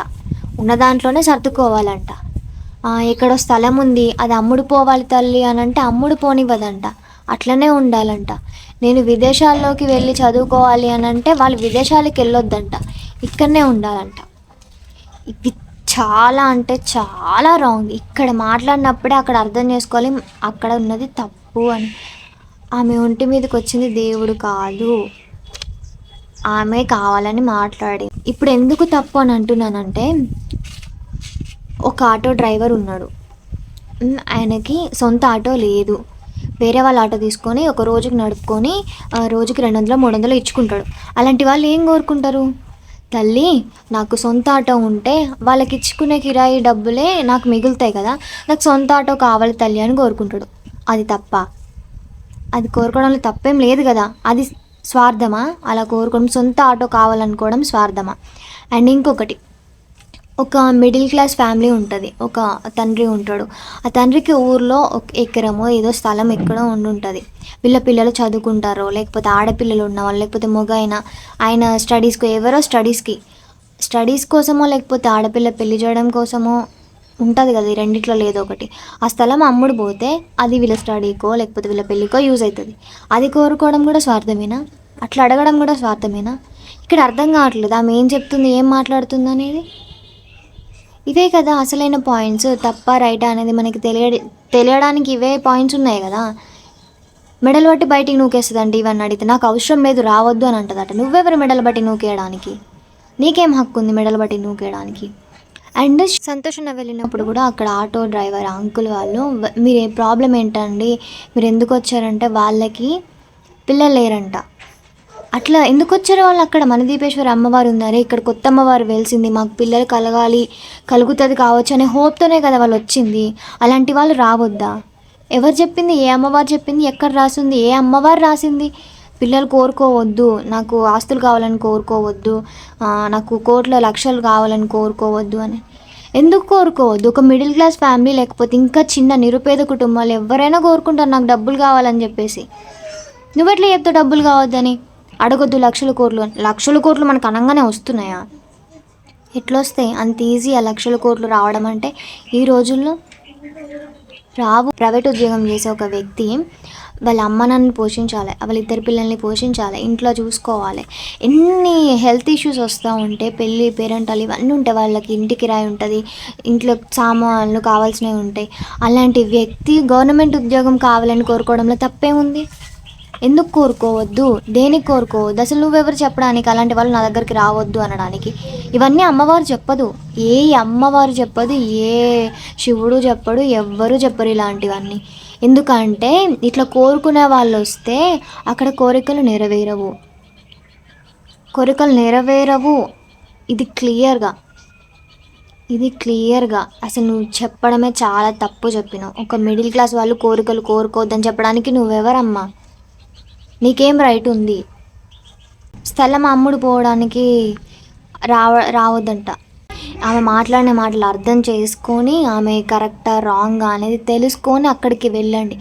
ఉన్న దాంట్లోనే సర్దుకోవాలంట. ఎక్కడో స్థలం ఉంది అది అమ్ముడు పోవాలి తల్లి అని అంటే అమ్ముడు పోనివ్వదంట, అట్లనే ఉండాలంట. నేను విదేశాల్లోకి వెళ్ళి చదువుకోవాలి అని అంటే వాళ్ళు విదేశాలకు వెళ్ళొద్దంట, ఇక్కడనే ఉండాలంట. ఇవి చాలా అంటే చాలా రాంగ్. ఇక్కడ మాట్లాడినప్పుడే అక్కడ అర్థం చేసుకోవాలి అక్కడ ఉన్నది తప్పు అని. ఆమె ఒంటి మీదకి వచ్చింది దేవుడు కాదు, ఆమె కావాలని మాట్లాడి. ఇప్పుడు ఎందుకు తప్పు అని అంటున్నానంటే, ఒక ఆటో డ్రైవర్ ఉన్నాడు, ఆయనకి సొంత ఆటో లేదు, వేరే వాళ్ళ ఆటో తీసుకొని ఒక రోజుకి నడుపుకొని రోజుకి 200-300 ఇచ్చుకుంటాడు. అలాంటి వాళ్ళు ఏం కోరుకుంటారు, తల్లి నాకు సొంత ఆటో ఉంటే వాళ్ళకి ఇచ్చుకునే కిరాయి డబ్బులే నాకు మిగులుతాయి కదా, నాకు సొంత ఆటో కావాలి తల్లి అని కోరుకుంటాడు. అది తప్ప? అది కోరుకోవడంలో తప్పేం లేదు కదా, అది స్వార్థమా? అలా కోరుకోవడం, సొంత ఆటో కావాలనుకోవడం స్వార్థమా? అండ్ ఇంకొకటి, ఒక మిడిల్ క్లాస్ ఫ్యామిలీ ఉంటుంది, ఒక తండ్రి ఉంటాడు. ఆ తండ్రికి ఊర్లో ఒక ఎకరమో ఏదో స్థలం ఎక్కడో ఉండుంటుంది. వీళ్ళ పిల్లలు చదువుకుంటారో, లేకపోతే ఆడపిల్లలు ఉన్నవాళ్ళు, లేకపోతే మగ ఆయన స్టడీస్కి, ఎవరో స్టడీస్ కోసమో, లేకపోతే ఆడపిల్ల పెళ్లి చేయడం కోసమో ఉంటుంది కదా, ఈ రెండిట్లో లేదో ఒకటి. ఆ స్థలం అమ్ముడు పోతే అది వీళ్ళ స్టడీకో లేకపోతే వీళ్ళ పెళ్ళికో యూజ్ అవుతుంది. అది కోరుకోవడం కూడా స్వార్థమేనా? అట్లా అడగడం కూడా స్వార్థమేనా? ఇక్కడ అర్థం కావట్లేదు ఆమె ఏం చెప్తుంది, ఏం మాట్లాడుతుంది అనేది. ఇవే కదా అసలైన పాయింట్స్. తప్ప రైటా అనేది మనకి తెలియడానికి ఇవే పాయింట్స్ ఉన్నాయి కదా. మెడలు బట్టి బయటికి నూకేస్తుందండి ఇవన్నీ అడిగితే. నాకు అవసరం లేదు, రావద్దు అని అంటదట. నువ్వెవరు మెడలు బట్టి నూకేయడానికి? నీకేం హక్కు ఉంది మెడలు బట్టి నూకేయడానికి? అండ్ సంతోషంగా వెళ్ళినప్పుడు కూడా అక్కడ ఆటో డ్రైవర్ అంకుల్ వాళ్ళు, మీరు ప్రాబ్లం ఏంటండి, మీరు ఎందుకు వచ్చారంటే వాళ్ళకి పిల్లలు లేరంట. అట్లా ఎందుకు వచ్చారు వాళ్ళు? అక్కడ మనదీపేశ్వరి అమ్మవారు ఉన్నారే, ఇక్కడ కొత్త అమ్మవారు వెలిసింది, మాకు పిల్లలు కలుగుతుంది కావచ్చు అనే హోప్తోనే కదా వాళ్ళు వచ్చింది. అలాంటి వాళ్ళు రావద్దా? ఎవరు చెప్పింది? ఏ అమ్మవారు చెప్పింది? ఎక్కడ రాసింది? ఏ అమ్మవారు రాసింది పిల్లలు కోరుకోవద్దు, నాకు ఆస్తులు కావాలని కోరుకోవద్దు, నాకు కోట్ల లక్షలు కావాలని కోరుకోవద్దు అని? ఎందుకు కోరుకోవద్దు? ఒక మిడిల్ క్లాస్ ఫ్యామిలీ లేకపోతే ఇంకా చిన్న నిరుపేద కుటుంబాలు ఎవరైనా కోరుకుంటారు నాకు డబ్బులు కావాలని చెప్పేసి. నువ్వెట్లా చెప్తావు డబ్బులు కావద్దని? అడగొద్దు లక్షల కోట్లు మనకు అనగానే వస్తున్నాయా? ఎట్లొస్తాయి? అంత ఈజీ ఆ లక్షల కోట్లు రావడం అంటే ఈ రోజుల్లో రావు. ప్రైవేట్ ఉద్యోగం చేసే ఒక వ్యక్తి వాళ్ళ అమ్మ నాన్నని పోషించాలి, వాళ్ళ ఇద్దరు పిల్లల్ని పోషించాలి, ఇంట్లో చూసుకోవాలి. ఎన్ని హెల్త్ ఇష్యూస్ వస్తూ ఉంటే, పెళ్ళి పేరెంటాలు ఇవన్నీ ఉంటాయి, వాళ్ళకి ఇంటి కిరాయి ఉంటుంది, ఇంట్లో సామాన్లు కావాల్సినవి ఉంటాయి. అలాంటి వ్యక్తి గవర్నమెంట్ ఉద్యోగం కావాలని కోరుకోవడంలో తప్పేముంది? ఎందుకు కోరుకోవద్దు? దేనికి కోరుకోవద్దు? అసలు నువ్వెవరు చెప్పడానికి అలాంటి వాళ్ళు నా దగ్గరికి రావద్దు అనడానికి? ఇవన్నీ అమ్మవారు చెప్పదు, ఏ అమ్మవారు చెప్పదు, ఏ శివుడు చెప్పడు, ఎవ్వరూ చెప్పరు ఇలాంటివన్నీ. ఎందుకంటే ఇట్లా కోరుకునే వాళ్ళు వస్తే అక్కడ కోరికలు నెరవేరవు. ఇది క్లియర్గా అసలు నువ్వు చెప్పడమే చాలా తప్పు చెప్పినావు. ఒక మిడిల్ క్లాస్ వాళ్ళు కోరికలు కోరుకోవద్దని చెప్పడానికి నువ్వెవరమ్మా? నీకేం రైట్ ఉంది? స్థలం అమ్ముడు పోవడానికి రావద్దంట. ఆమె మాట్లాడిన మాటలు అర్థం చేసుకొని ఆమె కరెక్టా రాంగా అనేది తెలుసుకొని అక్కడికి వెళ్ళండి.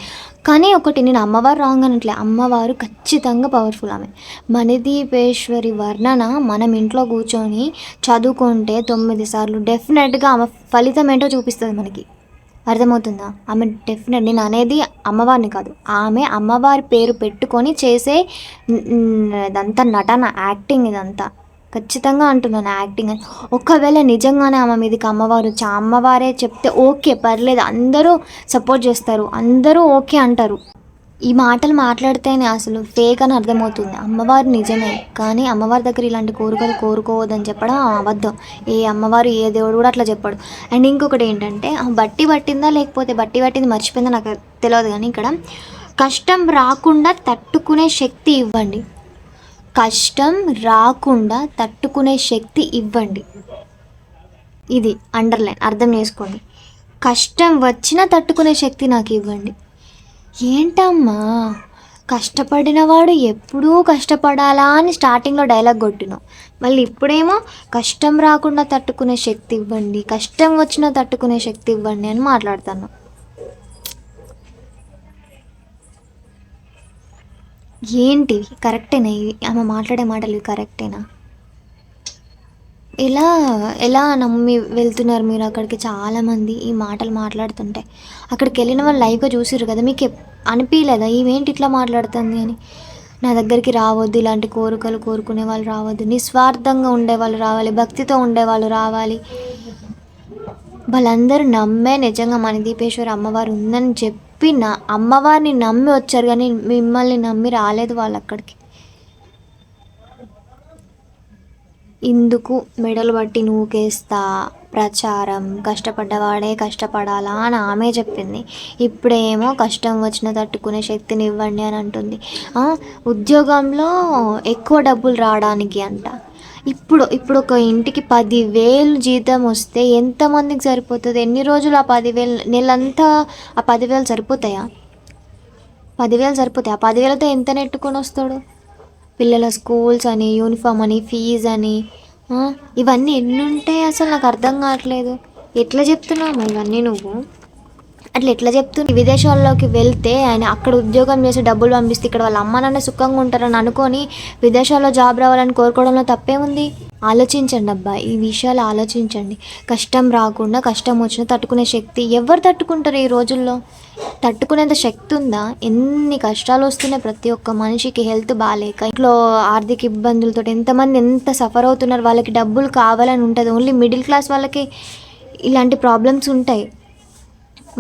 కానీ ఒకటి, నేను అమ్మవారు రాంగ్ అనట్లే, అమ్మవారు ఖచ్చితంగా పవర్ఫుల్. ఆమె మనదీపేశ్వరి వర్ణన మనం ఇంట్లో కూర్చొని చదువుకుంటే 9 సార్లు డెఫినెట్గా ఆమె ఫలితం ఏంటో చూపిస్తుంది మనకి. అర్థమవుతుందా? ఆమె డెఫినెట్, నేను అనేది అమ్మవారిని కాదు, ఆమె అమ్మవారి పేరు పెట్టుకొని చేసే ఇదంతా నటన, యాక్టింగ్, ఇదంతా ఖచ్చితంగా అంటున్నాను యాక్టింగ్ అని. ఒకవేళ నిజంగానే ఆమె మీదకి అమ్మవారే చెప్తే ఓకే, పర్లేదు, అందరూ సపోర్ట్ చేస్తారు, అందరూ ఓకే అంటారు. ఈ మాటలు మాట్లాడితేనే అసలు ఫేక్ అని అర్థమవుతుంది. అమ్మవారు నిజమే, కానీ అమ్మవారి దగ్గర ఇలాంటి కోరికలు కోరుకోవద్దని చెప్పడం అబద్ధం. ఏ అమ్మవారు, ఏ దేవుడు కూడా అట్లా చెప్పాడు. అండ్ ఇంకొకటి ఏంటంటే, బట్టి పట్టిందా లేకపోతే బట్టి పట్టింది మర్చిపోయిందా నాకు తెలియదు, కానీ ఇక్కడ కష్టం రాకుండా తట్టుకునే శక్తి ఇవ్వండి. కష్టం రాకుండా తట్టుకునే శక్తి ఇవ్వండి. ఇది అండర్లైన్, అర్థం చేసుకోండి. కష్టం వచ్చినా తట్టుకునే శక్తి నాకు ఇవ్వండి. ఏంటమ్మా, కష్టపడినవాడు ఎప్పుడూ కష్టపడాలా అని స్టార్టింగ్లో డైలాగ్ కొట్టినావు, మళ్ళీ ఇప్పుడేమో కష్టం రాకుండా తట్టుకునే శక్తి ఇవ్వండి, కష్టం వచ్చినా తట్టుకునే శక్తి ఇవ్వండి అని మాట్లాడుతాను. ఏంటి కరెక్టేనా? ఇవి ఆమె మాట్లాడే మాటలు ఇవి కరెక్టేనా? ఎలా నమ్మి వెళ్తున్నారు మీరు అక్కడికి? చాలామంది ఈ మాటలు మాట్లాడుతుంటే అక్కడికి వెళ్ళిన వాళ్ళు లైవ్గా చూసిర్రు కదా, మీకు అనిపించలేదా ఇవేంటి ఇట్లా మాట్లాడుతుంది అని? నా దగ్గరికి రావద్దు, ఇలాంటి కోరికలు కోరుకునే వాళ్ళు రావద్దు, నిస్వార్థంగా ఉండేవాళ్ళు రావాలి, భక్తితో ఉండేవాళ్ళు రావాలి. వాళ్ళందరూ నమ్మే నిజంగా మనదీపేశ్వరి అమ్మవారు ఉందని చెప్పి అమ్మవారిని నమ్మి వచ్చారు, కానీ మిమ్మల్ని నమ్మి రాలేదు వాళ్ళు అక్కడికి. ఇందుకు మెడలు బట్టి నూకేస్తా ప్రచారం, కష్టపడ్డవాడే కష్టపడాలా అని ఆమె చెప్పింది. ఇప్పుడేమో కష్టం వచ్చిన తట్టుకునే శక్తిని ఇవ్వండి అని అంటుంది. ఉద్యోగంలో ఎక్కువ డబ్బులు రావడానికి అంట. ఇప్పుడు ఒక ఇంటికి 10,000 జీతం వస్తే ఎంతమందికి సరిపోతుంది? ఎన్ని రోజులు ఆ 10,000, నెలంతా ఆ 10,000 సరిపోతాయా? 10,000 సరిపోతాయి? ఆ 10,000తో ఎంత నెట్టుకొని వస్తాడు? పిల్లల స్కూల్స్ అని, యూనిఫామ్ అని, ఫీజు అని, ఇవన్నీ ఎన్ని ఉంటాయి అసలు నాకు అర్థం కావట్లేదు. ఎట్లా చెప్తున్నావు ఇవన్నీ నువ్వు? అట్లా ఎట్లా చెప్తుంది? విదేశాల్లోకి వెళ్తే ఆయన అక్కడ ఉద్యోగం చేసి డబ్బులు పంపిస్తే ఇక్కడ వాళ్ళ అమ్మ నాన్న సుఖంగా ఉంటారని అనుకొని విదేశాల్లో జాబ్ రావాలని కోరుకోవడంలో తప్పేముంది? ఆలోచించండి అబ్బా, ఈ విషయాలు ఆలోచించండి. కష్టం రాకుండా కష్టం వచ్చినా తట్టుకునే శక్తి ఎవరు తట్టుకుంటారు ఈ రోజుల్లో? తట్టుకునేంత శక్తి ఉందా? ఎన్ని కష్టాలు వస్తున్నాయి ప్రతి ఒక్క మనిషికి, హెల్త్ బాగాలేక, ఇంట్లో ఆర్థిక ఇబ్బందులతో ఎంతమంది ఎంత సఫర్ అవుతున్నారు. వాళ్ళకి డబ్బులు కావాలని ఉంటుంది, ఓన్లీ మిడిల్ క్లాస్ వాళ్ళకి ఇలాంటి ప్రాబ్లమ్స్ ఉంటాయి.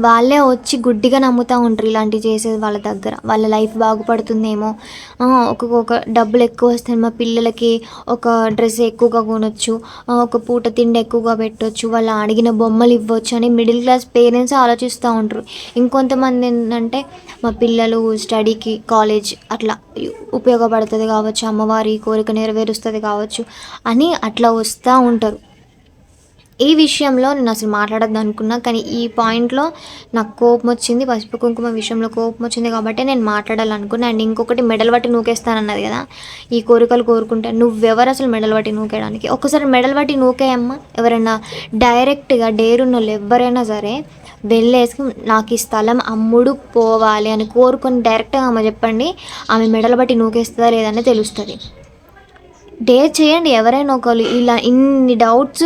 వాళ్ళే వచ్చి గుడ్డిగా నమ్ముతూ ఉంటారు ఇలాంటివి చేసేది వాళ్ళ దగ్గర. వాళ్ళ లైఫ్ బాగుపడుతుందేమో, ఒక్కొక్క డబ్బులు ఎక్కువ వస్తాయి, మా పిల్లలకి ఒక డ్రెస్ ఎక్కువగా కొనొచ్చు, ఒక పూట తిండి ఎక్కువగా పెట్టవచ్చు, వాళ్ళు అడిగిన బొమ్మలు ఇవ్వచ్చు అని మిడిల్ క్లాస్ పేరెంట్స్ ఆలోచిస్తూ ఉంటారు. ఇంకొంతమంది ఏంటంటే మా పిల్లలు స్టడీకి కాలేజ్ అట్లా ఉపయోగపడుతుంది కావచ్చు, అమ్మవారి కోరిక నెరవేరుస్తుంది కావచ్చు అని అట్లా వస్తూ ఉంటారు. ఈ విషయంలో నేను అసలు మాట్లాడద్దు అనుకున్నా, కానీ ఈ పాయింట్లో నాకు కోపం వచ్చింది. పసుపు కుంకుమ విషయంలో కోపం వచ్చింది కాబట్టి నేను మాట్లాడాలనుకున్నా. అండ్ ఇంకొకటి, మెడల్ పట్టి నూకేస్తానన్నది కదా, ఈ కోరికలు కోరుకుంటే నువ్వెవరు అసలు మెడల్ పట్టి నూకేయడానికి? ఒక్కసారి మెడల్ పట్టి నూకేయమ్మా. ఎవరైనా డైరెక్ట్గా డేరున్న వాళ్ళు ఎవరైనా సరే వెళ్ళేసి నాకు ఈ స్థలం అమ్ముడు పోవాలి అని కోరుకొని డైరెక్ట్గా అమ్మ చెప్పండి, ఆమె మెడల్ పట్టి నూకేస్తుందా లేదని తెలుస్తుంది. డేర్ చేయండి ఎవరైనా ఒకళ్ళు. ఇలా ఇన్ని డౌట్స్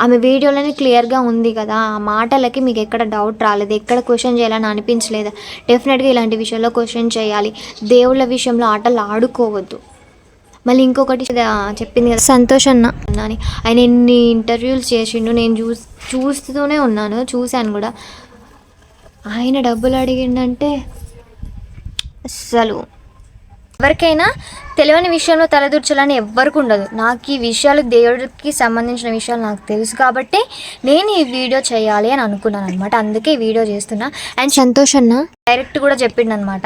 ఆమె వీడియోలోనే క్లియర్గా ఉంది కదా, ఆ మాటలకి మీకు ఎక్కడ డౌట్ రాలేదు, ఎక్కడ క్వశ్చన్ చేయాలని అనిపించలేదు? డెఫినెట్గా ఇలాంటి విషయంలో క్వశ్చన్ చేయాలి. దేవుళ్ళ విషయంలో ఆటలు ఆడుకోవద్దు. మళ్ళీ ఇంకొకటి చెప్పింది కదా సంతోష్ అన్న అని, ఆయన ఎన్ని ఇంటర్వ్యూస్ చేసిండు, నేను చూస్తూనే ఉన్నాను, చూశాను కూడా. ఆయన డబ్బులు అడిగిండంటే అస్సలు ఎవరికైనా తెలియని విషయంలో తలదూర్చాలని ఎవ్వరికి ఉండదు. నాకు ఈ విషయాలు, దేవుడికి సంబంధించిన విషయాలు నాకు తెలుసు కాబట్టి నేను ఈ వీడియో చేయాలి అని అనుకున్నాను అనమాట. అందుకే ఈ వీడియో చేస్తున్నా. అండ్ సంతోష్ అన్న డైరెక్ట్ కూడా చెప్పిండు అనమాట,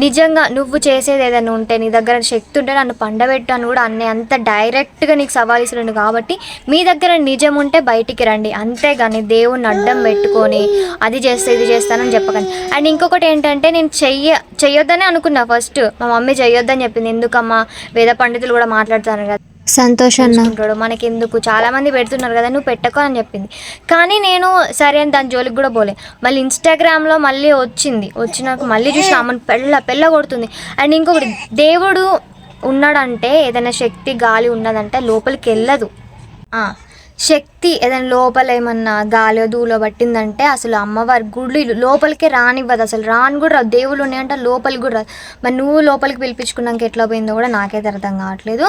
నిజంగా నువ్వు చేసేది ఏదైనా ఉంటే, నీ దగ్గర శక్తి ఉంటే నన్ను పండబెట్టు అని కూడా అన్నీ, అంత డైరెక్ట్గా నీకు సవాలిస్తున్నాడు. కాబట్టి మీ దగ్గర నిజం ఉంటే బయటికి రండి, అంతేగాని దేవుణ్ణి అడ్డం పెట్టుకొని అది చేస్తే ఇది చేస్తానని చెప్పకండి. అండ్ ఇంకొకటి ఏంటంటే, నేను చెయ్యొద్దనే అనుకున్నా ఫస్ట్. మా మమ్మీ చెయ్యొద్దని చెప్పింది. ఎందుకమ్మా, వేద పండితులు కూడా మాట్లాడుతాను కదా, సంతోష్ అన్నాడు మనకి ఎందుకు, చాలామంది పెడుతున్నారు కదా, నువ్వు పెట్టకు అని చెప్పింది. కానీ నేను సరే అని దాని జోలికి కూడా పోలే. మళ్ళీ ఇన్స్టాగ్రామ్లో మళ్ళీ వచ్చినాక మళ్ళీ చూసి ఆమెను పెళ్ళ కొడుతుంది. అండ్ ఇంకొకటి, దేవుడు ఉన్నాడంటే, ఏదైనా శక్తి గాలి ఉన్నదంటే లోపలికి వెళ్ళదు. శక్తి ఏదైనా లోపల ఏమన్నా గాలి ధూలో పట్టిందంటే అసలు అమ్మవారి గుడి లోపలికే రానివ్వదు, అసలు రాను కూడా రాదు. దేవుళ్ళు ఉన్నాయంటే లోపలికి కూడా రాదు. మరి నువ్వు లోపలికి పిలిపించుకున్నాక ఎట్లా పోయిందో కూడా నాకైతే అర్థం కావట్లేదు.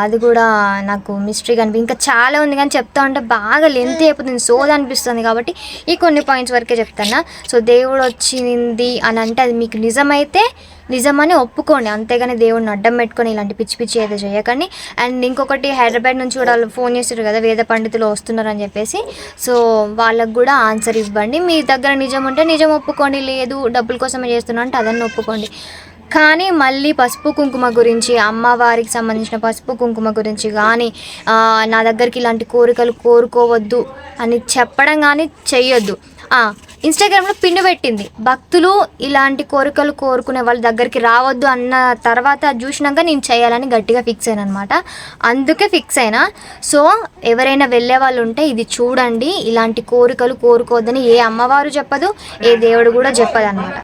అది కూడా నాకు మిస్టరీగా అనిపి, ఇంకా చాలా ఉంది కానీ చెప్తా ఉంటే బాగా లెంత్ అయిపోతుంది, సోది అనిపిస్తుంది. కాబట్టి ఈ కొన్ని పాయింట్స్ వరకే చెప్తాను. సో దేవుడు వచ్చింది అని అంటే అది మీకు నిజమైతే నిజమని ఒప్పుకోండి, అంతేగాని దేవుడిని అడ్డం పెట్టుకొని ఇలాంటి పిచ్చి పిచ్చి అయితే చేయకండి. అండ్ ఇంకొకటి, హైదరాబాద్ నుంచి కూడా వాళ్ళు ఫోన్ చేశారు కదా, వేద పండితులు వస్తున్నారని చెప్పేసి. సో వాళ్ళకు కూడా ఆన్సర్ ఇవ్వండి. మీ దగ్గర నిజం ఉంటే నిజం ఒప్పుకోండి, లేదు డబ్బుల కోసమే చేస్తున్నా అంటే అదన్నీ ఒప్పుకోండి. కానీ మళ్ళీ పసుపు కుంకుమ గురించి, అమ్మవారికి సంబంధించిన పసుపు కుంకుమ గురించి కానీ, నా దగ్గరికి ఇలాంటి కోరికలు కోరుకోవద్దు అని చెప్పడం కానీ చెయ్యొద్దు. ఇన్స్టాగ్రామ్లో పిన్ను పెట్టింది, భక్తులు ఇలాంటి కోరికలు కోరుకునే వాళ్ళ దగ్గరికి రావద్దు అన్న తర్వాత చూసినాక నేను చేయాలని గట్టిగా ఫిక్స్ అయినా అనమాట. అందుకే ఫిక్స్ అయినా. సో ఎవరైనా వెళ్ళే వాళ్ళు ఉంటే ఇది చూడండి, ఇలాంటి కోరికలు కోరుకోవద్దని ఏ అమ్మవారు చెప్పదు, ఏ దేవుడు కూడా చెప్పదు అనమాట.